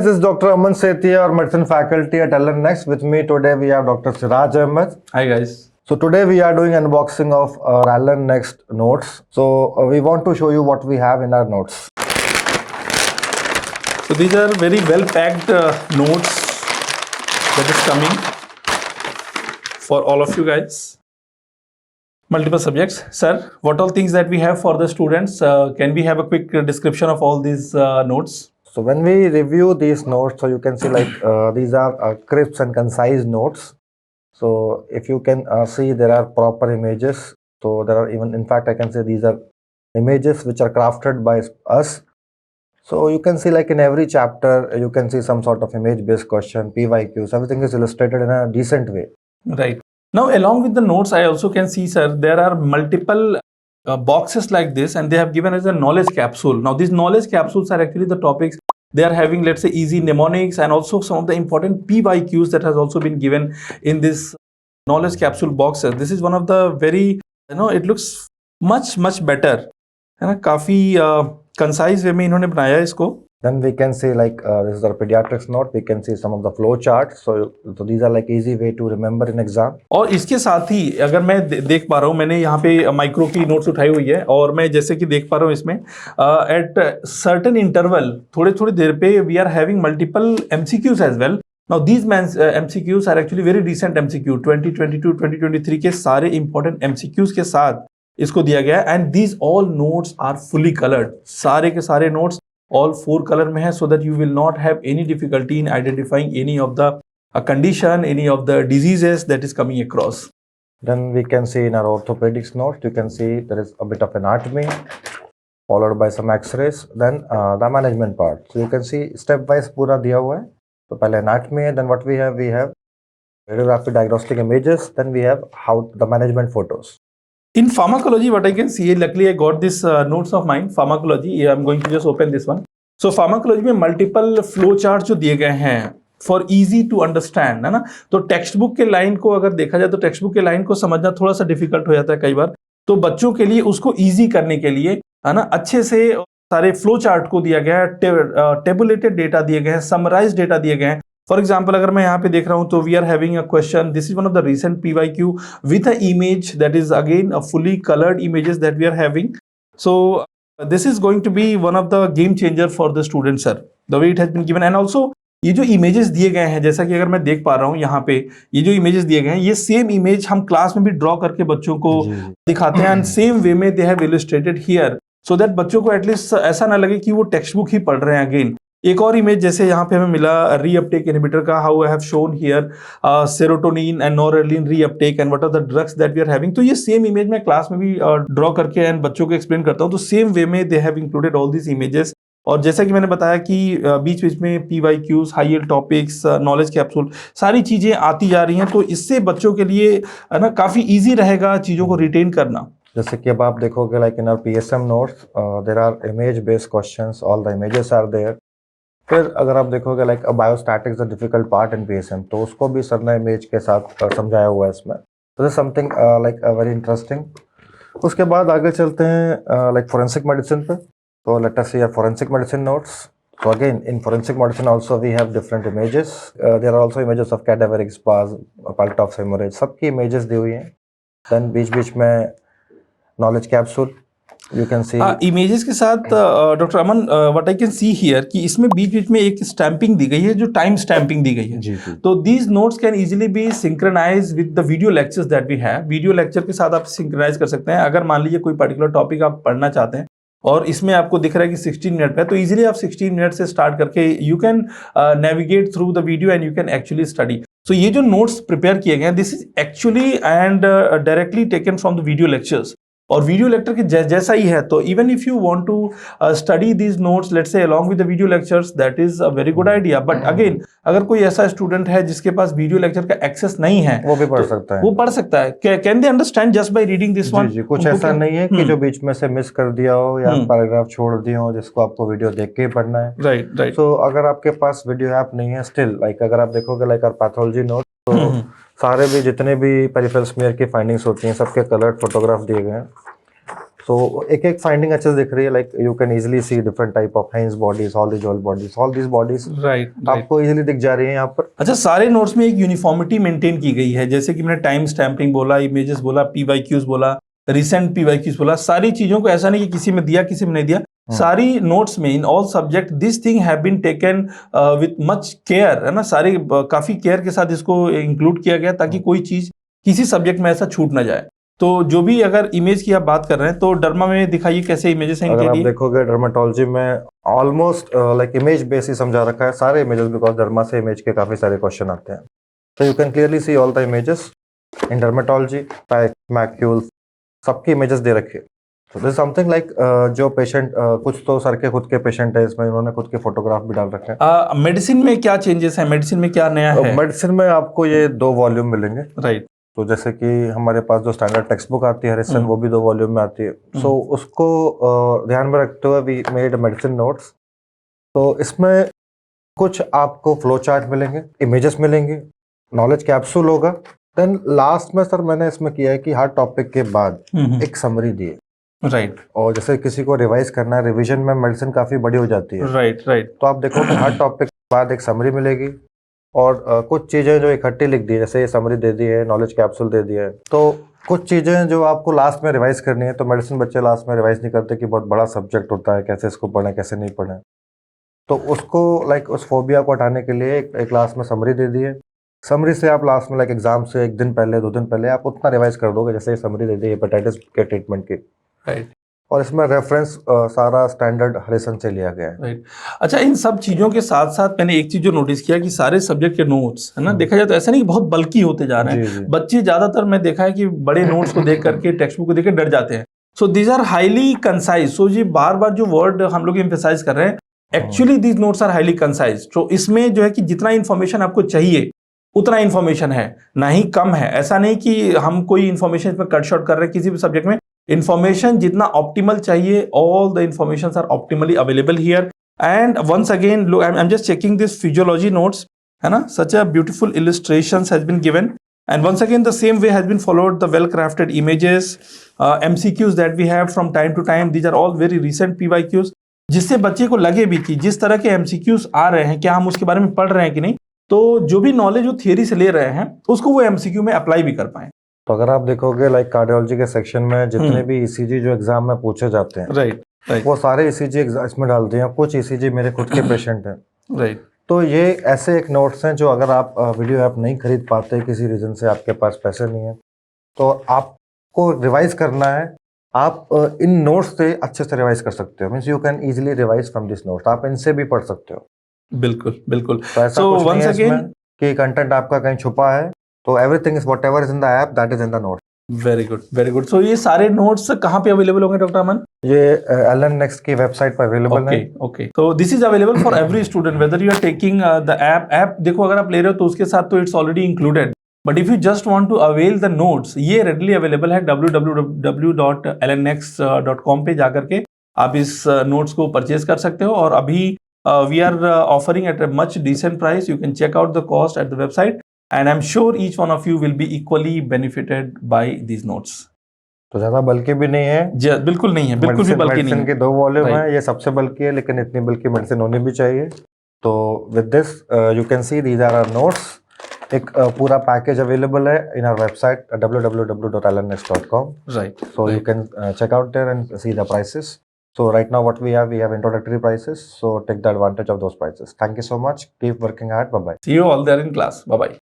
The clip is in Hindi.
this is Dr. Aman Sethi, our medicine faculty at LNX. With me today we have Dr. Siraj Ahmed. Hi guys. So today we are doing unboxing of LNX notes. So we want to show you what we have in our notes. So these are very well packed notes that is coming for all of you guys. Multiple subjects. Sir, what all things that we have for the students? Can we have a quick description of all these notes? So when we review these notes, so you can see like these are crisp and concise notes. So if you can see, there are proper images. So there are even, in fact, I can say these are images which are crafted by us. So you can see like in every chapter, you can see some sort of image-based question, PYQs, everything is illustrated in a decent way. Right. Now, along with the notes, I also can see, sir, there are multiple boxes like this, and they have given us a knowledge capsule. Now, these knowledge capsules are actually the topics. They are having, let's say, easy mnemonics and also some of the important PYQs that has also been given in this knowledge capsule boxes. This is one of the very, it looks much better. है ना, काफी concise way में इन्होंने बनाया इसको. Then we can see like this is our pediatrics note. We can see some of the flow charts. So these are like easy way to remember in exam. और इसके साथ ही अगर मैं देख पा रहा हूँ, मैंने यहाँ पे माइक्रो की नोट्स उठाई हुई है और मैं जैसे कि देख पा रहा हूँ इसमें एट सर्टेन इंटरवल थोड़ी देर पे we are having multiple MCQs as well. Now these MCQs are actually very recent MCQ 2022-2023 के सारे important MCQs के साथ इसको दिया गया है. And these all notes are fully coloured. सारे के सारे नोट्स all 4 color में है, so that you will not have any difficulty in identifying any of the condition, any of the diseases that is coming across. Then we can see in our orthopedics note, you can see there is a bit of anatomy followed by some x-rays, then the management part. So you can see step wise पूरा दिया हुआ है. तो पहले anatomy है, then what we have radiographic diagnostic images, then we have how the management photos. In pharmacology, what I can see, luckily I got this notes of mine. Pharmacology, I'm going to just open this one. So pharmacology में multiple flow charts जो दिए गए हैं for easy to understand, है ना. तो टेक्स्ट बुक के लाइन को अगर देखा जाए तो टेक्स्ट बुक के लाइन को समझना थोड़ा सा डिफिकल्ट हो जाता है कई बार. तो बच्चों के लिए उसको ईजी करने के लिए, है ना, अच्छे से सारे फ्लो चार्ट को दिया गया है, टेबुलेटेड डेटा दिए गए हैं, समराइज डेटा दिए गए हैं. फॉर एग्जाम्पल अगर मैं यहाँ पे देख रहा हूँ तो we are having a question. This is one of the recent PYQ with a image that is again a fully coloured images that we are having. So this is going to be one of the game changer for the student sir, the way it has been given. And also ये जो इमेजेस दिए गए हैं, जैसा कि अगर मैं देख पा रहा हूँ यहाँ पे ये जो इमेजेस दिए गए हैं, ये सेम इमेज हम क्लास में भी ड्रॉ करके बच्चों को दिखाते हैं. एंड सेम वे में they have illustrated here so that बच्चों को एटलीस्ट ऐसा ना लगे कि वो टेक्स्ट बुक ही पढ़ रहे हैं. अगेन एक और इमेज जैसे यहाँ पे हमें मिला रीअपटेक इनहिबिटर का, how I have shown here serotonin and noradrenaline reuptake and what are the drugs that we are having. तो ये सेम इमेज मैं क्लास में भी ड्रॉ करके एंड बच्चों को एक्सप्लेन करता हूँ. तो सेम वे में they have included all this images. और जैसा कि मैंने बताया कि बीच बीच में PYQs, high yield topics, knowledge capsule, सारी चीजें आती जा रही हैं. तो इससे बच्चों के लिए है ना काफी ईजी रहेगा चीजों को रिटेन करना. जैसे कि अब आप देखोगे like in our PSM notes there are image based questions, all the images are there. फिर अगर आप देखोगे like biostatistics the difficult part in PSM, तो उसको भी सर ने इमेज के साथ समझाया हुआ है इसमें. तो this something like very interesting. उसके बाद आगे चलते हैं लाइक फोरेंसिक मेडिसिन पे. तो let us see our forensic medicine notes. So again, in forensic medicine also we have different images. There are also images of cadaveric spas, pulse of hemorrhage, सबकी images दी हुई हैं. Then बीच में knowledge capsule. You can see images के साथ doctor Aman what I can see here कि इसमें बीच में एक स्टैंपिंग दी गई है, जो टाइम स्टैंपिंग दी गई है. जी. तो these notes can easily be synchronise with the video lectures that we have. Video lecture के साथ आप सिंक्रोनाइज कर सकते हैं. अगर मान लीजिए कोई पर्टिकुलर टॉपिक आप पढ़ना चाहते हैं और इसमें आपको दिख रहा है कि 16 मिनट पे, तो इजीली आप 16 मिनट से स्टार्ट करके you can navigate through the video and you can actually study. So ये जो नोट्स प्रिपेयर किए गए हैं, this is actually and directly taken from the video lectures. और वीडियो लेक्चर के जैसा ही है. तो even if you want to study these notes let's say along with the video lectures, that is a very good idea. But again अगर कोई ऐसा स्टूडेंट है जिसके पास वीडियो लेक्चर का एक्सेस नहीं है, वो भी पढ़ सकता है. वो पढ़ सकता है. Can they understand just by reading this one? जी, कुछ ऐसा नहीं है कि जो बीच में से मिस कर दिया हो या पैराग्राफ छोड़ दिया हो जिसको आपको वीडियो देख के ही पढ़ना है. राइट. सो अगर आपके पास वीडियो ऐप नहीं है स्टिल, लाइक अगर आप देखोगे लाइक आवर पैथोलॉजी नोट, तो सारे भी जितने भी पेरिफेरल स्मीयर की फाइंडिंग्स होती हैं सबके कलर्ड फोटोग्राफ दिए गए हैं. So एक एक फाइंडिंग अच्छे से दिख रही है, like you can easily C different type of Heinz bodies, all these bodies right right. आपको इजीली दिख जा रही है यहाँ पर। अच्छा, सारे नोट्स में एक यूनिफॉर्मिटी मेंटेन की गई है, जैसे कि मैंने टाइम स्टैंपिंग बोला, इमेजेस बोला, पीवाईक्यूज बोला, रिसेंट पीवाईक्यूज बोला, सारी चीजों को ऐसा नहीं कि किसी में दिया किसी में नहीं दिया, सारी नोट्स में in all subject this thing have been taken with much care, है ना, सारी काफी केयर के साथ इसको इंक्लूड किया गया ताकि कोई चीज किसी सब्जेक्ट में ऐसा छूट ना जाए। तो जो भी अगर इमेज की आप बात कर रहे हैं तो डर्मा में दिखाइए कैसे इमेजेस हैं अगर इनके आप लिए। देखोगे डर्मेटोलॉजी में ऑलमोस्ट लाइक इमेज बेस ही समझा रखा है सारे इमेजेस, बिकॉज डर्मा से इमेज के काफी सारे क्वेश्चन आते हैं। तो you can clearly see all the images in dermatology, macules, सबकी इमेजेस दे रखी है। तो दिस समथिंग लाइक जो पेशेंट कुछ तो सर के खुद के पेशेंट है, इसमें इन्होंने खुद के फोटोग्राफ भी डाल रखे हैं। मेडिसिन में क्या चेंजेस हैं, मेडिसिन में क्या नया है? मेडिसिन में आपको ये 2 वॉल्यूम मिलेंगे, राइट। तो जैसे कि हमारे पास जो स्टैंडर्ड टेक्स्ट बुक आती है हरिसन, वो भी 2 वॉल्यूम में आती है। सो उसको ध्यान में रखते हुए वी मेड मेडिसिन नोट्स। तो इसमें कुछ आपको फ्लो चार्ट मिलेंगे, इमेजेस मिलेंगे, नॉलेज कैप्सूल होगा, देन लास्ट में सर मैंने इसमें किया है कि हर टॉपिक के बाद एक समरी दी है। राइट और जैसे किसी को रिवाइज करना है, रिवीजन में मेडिसिन काफी बड़ी हो जाती है, राइट राइट। तो आप देखो कि हर टॉपिक के बाद एक समरी मिलेगी और कुछ चीजें जो इकट्ठी लिख दी है, जैसे ये समरी दे दी है, नॉलेज कैप्सूल दे दिया है, तो कुछ चीजें जो आपको लास्ट में रिवाइज करनी है। तो मेडिसिन बच्चे लास्ट में रिवाइज नहीं करते कि बहुत बड़ा सब्जेक्ट होता है, कैसे इसको पढ़ें कैसे नहीं पढ़ें, तो उसको लाइक उस फोबिया को हटाने के लिए एक क्लास में समरी दे दी है। समरी से आप लास्ट में लाइक एग्जाम से 1 दिन पहले 2 दिन पहले आप उतना रिवाइज कर दोगे, जैसे ये समरी दे दी हेपेटाइटिस के ट्रीटमेंट की। राइट और इसमें रेफरेंस सारा स्टैंडर्ड हरिसन से लिया गया है। राइट। अच्छा, इन सब चीजों के साथ साथ मैंने एक चीज जो नोटिस किया कि सारे सब्जेक्ट के नोट्स, है ना, देखा जाए तो ऐसा नहीं कि बहुत बल्की होते जा रहे हैं। बच्चे ज्यादातर मैं देखा है कि बड़े नोट्स को देख करके टेक्स्ट बुक को देख कर डर जाते हैं। So these are highly concise. So ये बार बार जो वर्ड हम लोग एम्फेसाइज कर रहे हैं, actually these notes are highly concise. तो इसमें जो है कि जितना इन्फॉर्मेशन आपको चाहिए उतना इन्फॉर्मेशन है, ना ही कम है। ऐसा नहीं कि हम कोई इन्फॉर्मेशन इसमें कट शॉर्ट कर रहे हैं किसी भी सब्जेक्ट में। इन्फॉर्मेशन जितना ऑप्टिमल चाहिए, all the information are optimally available here. And once again look, I am just checking this physiology notes, है ना, such a beautiful illustrations has been given, and once again the same way has been followed, the well crafted images, MCQs that we have from time to time, these are all very recent PYQs, जिससे बच्चे को लगे भी कि जिस तरह के MCQs आ रहे हैं क्या हम उसके बारे में पढ़ रहे हैं कि नहीं, तो जो भी नॉलेज वो थियरी से ले रहे हैं उसको वो MCQ में अप्लाई भी कर पाए। तो अगर आप देखोगे लाइक कार्डियोलॉजी के सेक्शन में जितने भी ECG जो एग्जाम में पूछे जाते हैं, राइट राइट, वो सारे ECG इसमें डाल दिए हैं। कुछ ECG मेरे खुद के पेशेंट हैं। राइट। तो ये ऐसे एक नोट्स हैं जो अगर आप वीडियो ऐप नहीं खरीद पाते, किसी रीजन से आपके पास पैसे नहीं है, तो आपको रिवाइज करना है, आप इन नोट्स से अच्छे से रिवाइज कर सकते हो। Means you can easily revise from this notes. आप इनसे भी पढ़ सकते हो। बिल्कुल बिल्कुल। तो ऐसा So, कुछ नहीं once है again, इसमें कि कंटेंट आपका कहीं छुपा है। तो everything is whatever is in the app, that is in the notes. Very good very good. So ये सारे नोट्स कहाँ पे अवेलेबल होंगे डॉक्टर अमन? ये एलन नेक्स्ट की वेबसाइट पर अवेलेबल है। ओके, तो this is available for every student whether you are taking the app. देखो अगर आप ले रहे हो तो उसके साथ तो it's already included, but if you just want to avail the notes, ये रेडली अवेलेबल है www.lnnext.com पे जाकर के आप इस नोट्स को परचेज कर सकते हो। और अभी we are offering at a much decent price. You can check out the cost at the website and I'm sure each one of you will be equally benefited by these notes. तो ज्यादा बल्कि भी नहीं है, बिल्कुल नहीं है, बिल्कुल भी बल्कि नहीं मेडिसिन है। के 2 वॉल्यूम है, ये सबसे बल्कि है, लेकिन इतनी बल्कि मेडिसिन होनी भी चाहिए। तो with this you can see these are our notes. एक पूरा पैकेज अवेलेबल है in our website www.lnnext.com. Right. So you can check out there and see the prices. So right now what we have introductory prices. So take the advantage of those prices. Thank you so much. Keep working hard. Bye bye. See you all there in class. Bye bye.